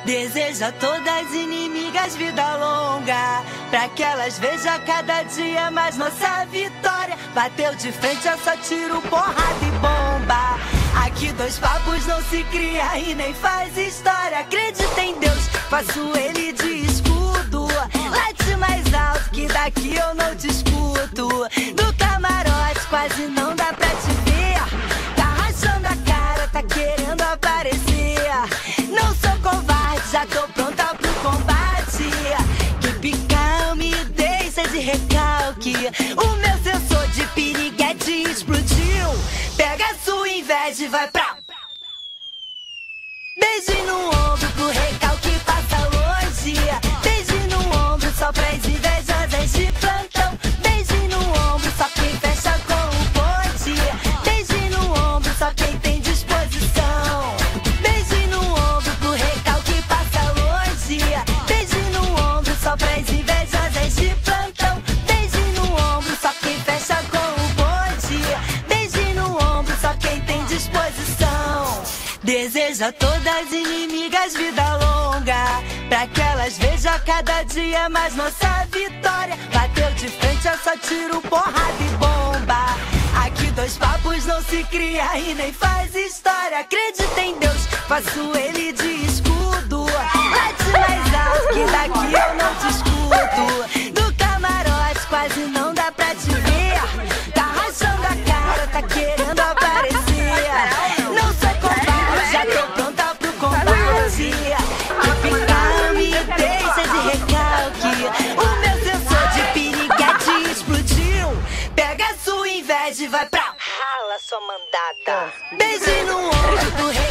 Deseja a todas as inimigas vida longa, pra que elas vejam cada dia mais nossa vitória. Bateu de frente, é só tiro, porrada e bomba. Aqui dois papos não se cria e nem faz história. Acredita em Deus, faço ele de escudo. Late mais alto que daqui eu não te escuto. Do camarote quase não dá pra te ver. Tá rachando a cara, tá querendo aparecer. Não sou covarde, já tô pronta pro combate. Que picar me deixa de recalque. O meu sensor de piriguete explodiu. Pega a sua inveja e vai pra... Beijo no ombro pro recalque passa longe. Beijo no ombro só pras invejosas de plantão. Beijo no ombro só quem fecha com o bonde. Beijo no ombro só quem tem disposição. Beijo no ombro pro recalque passa longe. Beijo no ombro só pras invejosas de plantão. Beijo no ombro só quem fecha com o bonde. Beijo no ombro só quem tem disposição. Deseja a todas as inimigas vida longa, pra que elas vejam cada dia mais nossa vitória. Bateu de frente, é só tiro, porrada e bomba. Aqui dois papos não se cria e nem faz história. Acredita em Deus, faço ele de escudo. Late mais alto que daqui eu não te escuto. Do camarote quase não dá pra te ver. Tá rachando a cara, tá querendo aparecer. Não sou covarde, já tô pronta pro combate. Que picar me deixa de recalque. O meu sensor de piriguete explodiu. Pega a sua inveja e vai pra... Rala, sua mandada. Beijo no ombro pro rei.